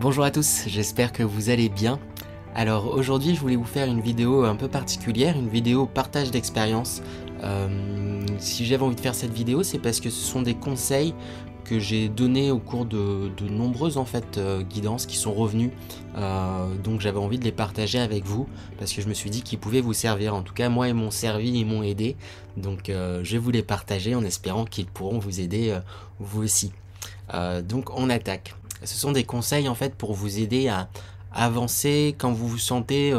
Bonjour à tous, j'espère que vous allez bien. Alors aujourd'hui je voulais vous faire une vidéo un peu particulière, une vidéo partage d'expérience. Si j'avais envie de faire cette vidéo, c'est parce que ce sont des conseils que j'ai donnés au cours de nombreuses guidances qui sont revenues. Donc j'avais envie de les partager avec vous parce que je me suis dit qu'ils pouvaient vous servir. En tout cas moi ils m'ont servi, ils m'ont aidé. Donc je vais vous les partager en espérant qu'ils pourront vous aider vous aussi. Donc on attaque. Ce sont des conseils en fait pour vous aider à avancer quand vous vous sentez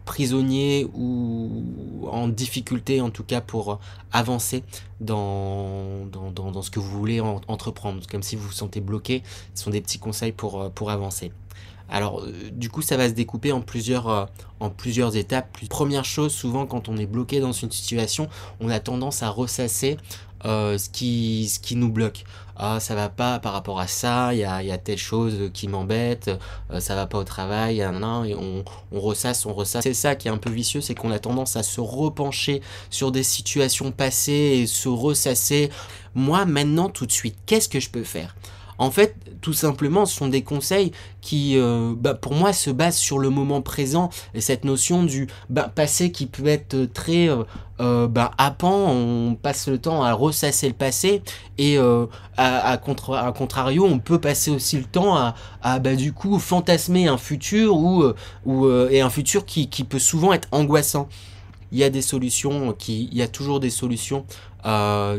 prisonnier ou en difficulté, en tout cas pour avancer dans ce que vous voulez entreprendre. Comme si vous vous sentez bloqué, ce sont des petits conseils pour avancer. Alors du coup ça va se découper en plusieurs étapes. Première chose, souvent quand on est bloqué dans une situation, on a tendance à ressasser ce qui nous bloque. Ah, ça va pas par rapport à ça, il y a telle chose qui m'embête, ça va pas au travail, et on ressasse. C'est ça qui est un peu vicieux, c'est qu'on a tendance à se repencher sur des situations passées et se ressasser. Moi maintenant tout de suite, qu'est-ce que je peux faire ? En fait, tout simplement, ce sont des conseils qui, pour moi, se basent sur le moment présent et cette notion du passé qui peut être très happant. On passe le temps à ressasser le passé et à contrario, on peut passer aussi le temps à du coup fantasmer un futur et un futur qui peut souvent être angoissant. Il y a des solutions, il y a toujours des solutions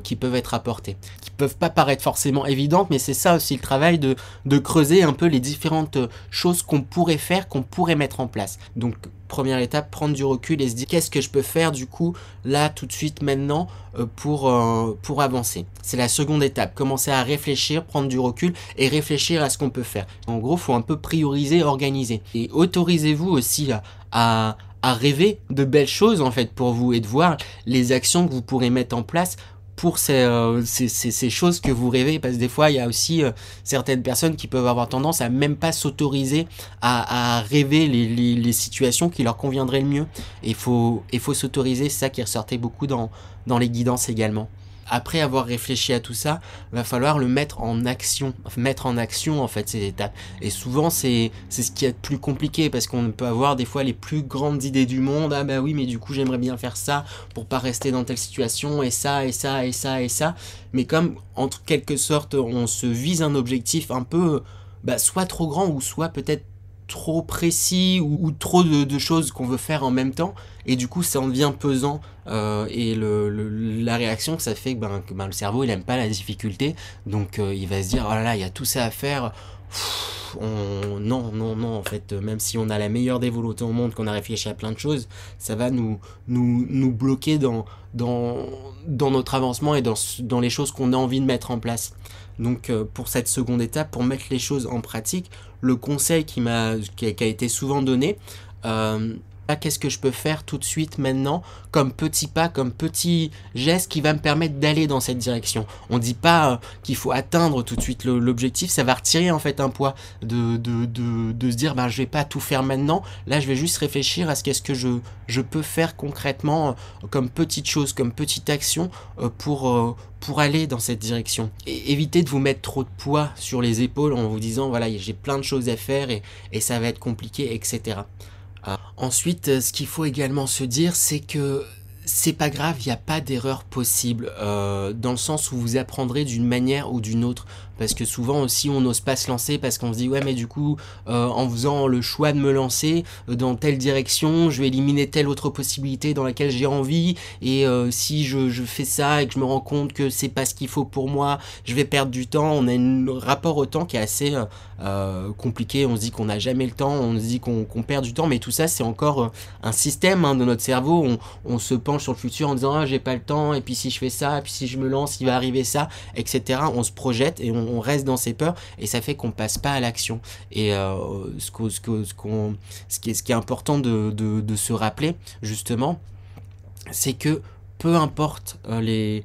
qui peuvent être apportées, qui peuvent pas paraître forcément évidentes, mais c'est ça aussi le travail de creuser un peu les différentes choses qu'on pourrait faire, qu'on pourrait mettre en place. Donc première étape, prendre du recul et se dire qu'est-ce que je peux faire du coup là tout de suite maintenant pour avancer. C'est la seconde étape, commencer à réfléchir, prendre du recul et réfléchir à ce qu'on peut faire. En gros, faut un peu prioriser, organiser. Et autorisez-vous aussi à rêver de belles choses en fait pour vous et de voir les actions que vous pourrez mettre en place pour ces choses que vous rêvez, parce que des fois il y a aussi certaines personnes qui peuvent avoir tendance à même pas s'autoriser à rêver les situations qui leur conviendraient le mieux. Et il faut s'autoriser, c'est ça qui ressortait beaucoup dans les guidances également. Après avoir réfléchi à tout ça, va falloir le mettre en action en fait ces étapes. Et souvent c'est ce qui est le plus compliqué parce qu'on peut avoir des fois les plus grandes idées du monde. Ah bah oui, mais du coup j'aimerais bien faire ça pour pas rester dans telle situation et ça et ça et ça et ça. Mais comme en quelque sorte on se vise un objectif un peu soit trop grand ou soit peut-être trop précis ou trop de choses qu'on veut faire en même temps, et du coup ça en devient pesant et la réaction que ça fait que le cerveau il aime pas la difficulté, donc il va se dire oh là là il y a tout ça à faire. Non en fait, même si on a la meilleure des volontés au monde, qu'on a réfléchi à plein de choses, ça va nous bloquer dans notre avancement et dans les choses qu'on a envie de mettre en place. Donc pour cette seconde étape, pour mettre les choses en pratique, le conseil qui a été souvent donné, qu'est-ce que je peux faire tout de suite maintenant comme petit pas, comme petit geste qui va me permettre d'aller dans cette direction. On dit pas qu'il faut atteindre tout de suite l'objectif, ça va retirer en fait un poids de se dire je vais pas tout faire maintenant, là je vais juste réfléchir à qu'est-ce que je peux faire concrètement comme petite chose, comme petite action pour aller dans cette direction. Et évitez de vous mettre trop de poids sur les épaules en vous disant voilà j'ai plein de choses à faire et ça va être compliqué, etc. Ensuite, ce qu'il faut également se dire, c'est que c'est pas grave, il n'y a pas d'erreur possible, dans le sens où vous apprendrez d'une manière ou d'une autre. Parce que souvent aussi on n'ose pas se lancer parce qu'on se dit ouais mais du coup en faisant le choix de me lancer dans telle direction, je vais éliminer telle autre possibilité dans laquelle j'ai envie, et si je fais ça et que je me rends compte que c'est pas ce qu'il faut pour moi, je vais perdre du temps. On a un rapport au temps qui est assez compliqué, on se dit qu'on n'a jamais le temps, on se dit qu'on perd du temps, mais tout ça c'est encore un système de notre cerveau. On se penche sur le futur en disant ah j'ai pas le temps, et puis si je fais ça, et puis si je me lance il va arriver ça, etc. On se projette et on reste dans ses peurs, et ça fait qu'on passe pas à l'action. Et ce qui est important de se rappeler justement, c'est que peu importe les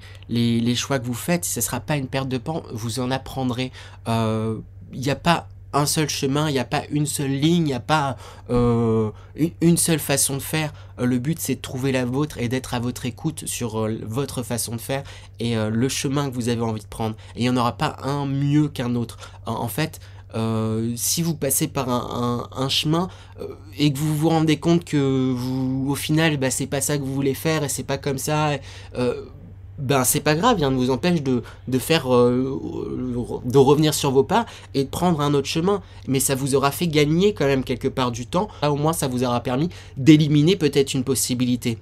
choix que vous faites, ce ne sera pas une perte de temps, vous en apprendrez. Il n'y a pas un seul chemin, il n'y a pas une seule ligne, il n'y a pas une seule façon de faire. Le but c'est de trouver la vôtre et d'être à votre écoute sur votre façon de faire et le chemin que vous avez envie de prendre. Et il n'y en aura pas un mieux qu'un autre. En fait, si vous passez par un chemin et que vous vous rendez compte que au final, bah, c'est pas ça que vous voulez faire et c'est pas comme ça, ben c'est pas grave, rien ne vous empêche de faire, de revenir sur vos pas et de prendre un autre chemin. Mais ça vous aura fait gagner quand même quelque part du temps. Là, au moins, ça vous aura permis d'éliminer peut-être une possibilité.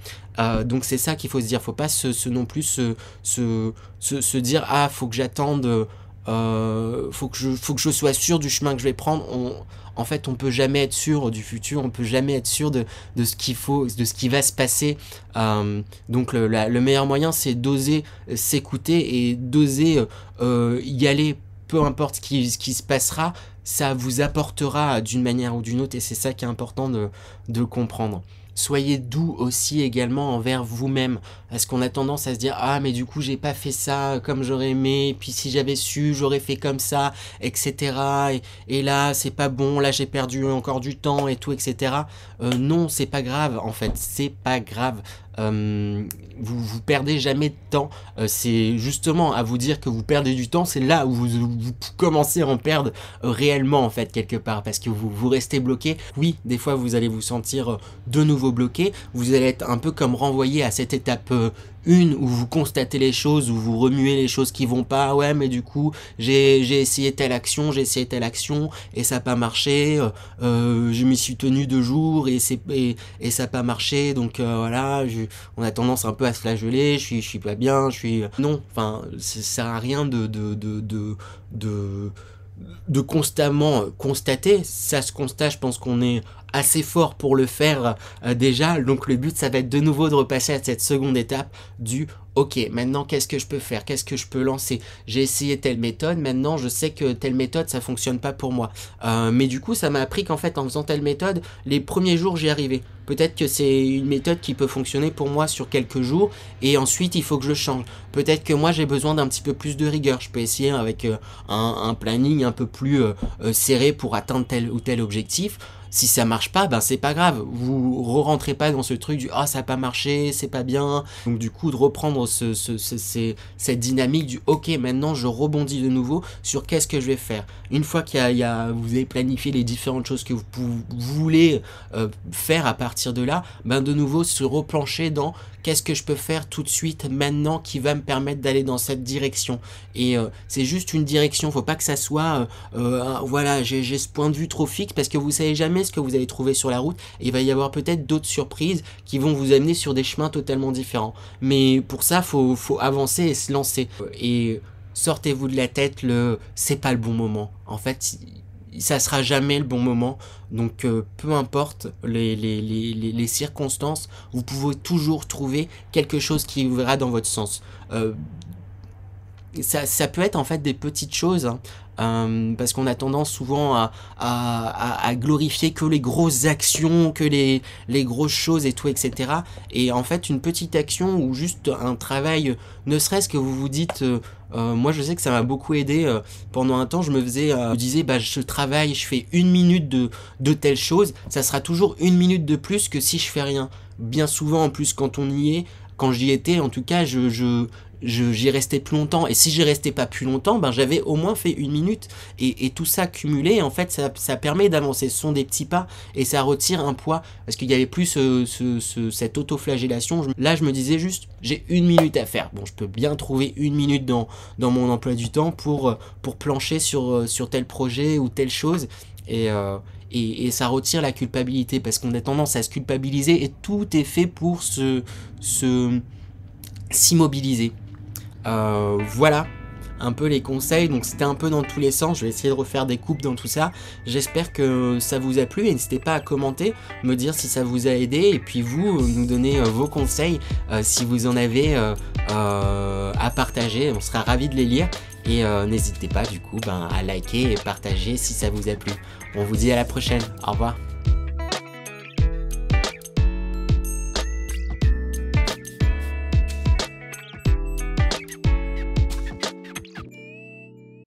Donc c'est ça qu'il faut se dire. Faut pas non plus se dire ah faut que j'attende. Faut que je sois sûr du chemin que je vais prendre. En fait, on peut jamais être sûr du futur, on peut jamais être sûr de ce qu'il faut, de ce qui va se passer. Donc le meilleur moyen, c'est d'oser s'écouter et d'oser y aller, peu importe ce qui se passera, ça vous apportera d'une manière ou d'une autre, et c'est ça qui est important de comprendre. Soyez doux aussi également envers vous-même, parce qu'on a tendance à se dire ah mais du coup j'ai pas fait ça comme j'aurais aimé, puis si j'avais su j'aurais fait comme ça, etc. Et là c'est pas bon, là j'ai perdu encore du temps et tout, etc. Non, c'est pas grave en fait, c'est pas grave. Vous perdez jamais de temps, c'est justement à vous dire que vous perdez du temps, c'est là où vous commencez à en perdre réellement en fait quelque part, parce que vous restez bloqué. Oui, des fois vous allez vous sentir de nouveau bloqué, vous allez être un peu comme renvoyé à cette étape 1 où vous constatez les choses, où vous remuez les choses qui vont pas. Ouais mais du coup j'ai essayé telle action, et ça n'a pas marché, je m'y suis tenu 2 jours et ça n'a pas marché, donc voilà, on a tendance un peu à se flageller, je suis pas bien, non, enfin ça sert à rien de constamment constater. Ça se constate, je pense qu'on est assez fort pour le faire déjà, donc le but ça va être de nouveau de repasser à cette seconde étape du ok, maintenant qu'est-ce que je peux faire, qu'est-ce que je peux lancer, j'ai essayé telle méthode, maintenant je sais que telle méthode ça fonctionne pas pour moi, mais du coup ça m'a appris qu'en fait en faisant telle méthode, les premiers jours j'y arrivais, peut-être que c'est une méthode qui peut fonctionner pour moi sur quelques jours et ensuite il faut que je change, peut-être que moi j'ai besoin d'un petit peu plus de rigueur, je peux essayer avec un planning un peu plus serré pour atteindre tel ou tel objectif. Si ça marche pas, ben c'est pas grave, vous re-rentrez pas dans ce truc du ah ça a pas marché, c'est pas bien. Donc du coup de reprendre cette dynamique du ok, maintenant je rebondis de nouveau sur qu'est-ce que je vais faire. Une fois vous avez planifié les différentes choses que vous voulez faire à partir de là, ben de nouveau se replancher dans qu'est-ce que je peux faire tout de suite maintenant qui va me permettre d'aller dans cette direction. Et c'est juste une direction, faut pas que ça soit voilà, j'ai ce point de vue trop fixe, parce que vous savez jamais ce que vous allez trouver sur la route et il va y avoir peut-être d'autres surprises qui vont vous amener sur des chemins totalement différents. Mais pour ça, faut avancer et se lancer. Et sortez-vous de la tête c'est pas le bon moment. En fait, ça sera jamais le bon moment, donc peu importe les circonstances, vous pouvez toujours trouver quelque chose qui ira dans votre sens. Ça peut être en fait des petites choses, hein, parce qu'on a tendance souvent à glorifier que les grosses actions, que les grosses choses et tout, etc. Et en fait une petite action ou juste un travail, ne serait-ce que vous vous dites moi je sais que ça m'a beaucoup aidé, pendant un temps je me disais bah je travaille, je fais 1 minute de telle chose, ça sera toujours 1 minute de plus que si je fais rien. Bien souvent en plus quand on y est, quand j'y étais en tout cas, j'y restais plus longtemps, et si j'y restais pas plus longtemps, ben j'avais au moins fait 1 minute, et tout ça cumulé, en fait ça permet d'avancer, ce sont des petits pas, et ça retire un poids, parce qu'il y avait plus cette auto-flagellation. Là je me disais juste, j'ai 1 minute à faire, bon je peux bien trouver 1 minute dans mon emploi du temps pour plancher sur tel projet ou telle chose, et ça retire la culpabilité, parce qu'on a tendance à se culpabiliser, et tout est fait pour s'immobiliser. Voilà un peu les conseils, donc c'était un peu dans tous les sens, je vais essayer de refaire des coupes dans tout ça. J'espère que ça vous a plu, et n'hésitez pas à commenter, me dire si ça vous a aidé, et puis vous nous donner vos conseils si vous en avez à partager, on sera ravis de les lire. Et n'hésitez pas du coup à liker et partager si ça vous a plu. On vous dit à la prochaine, au revoir.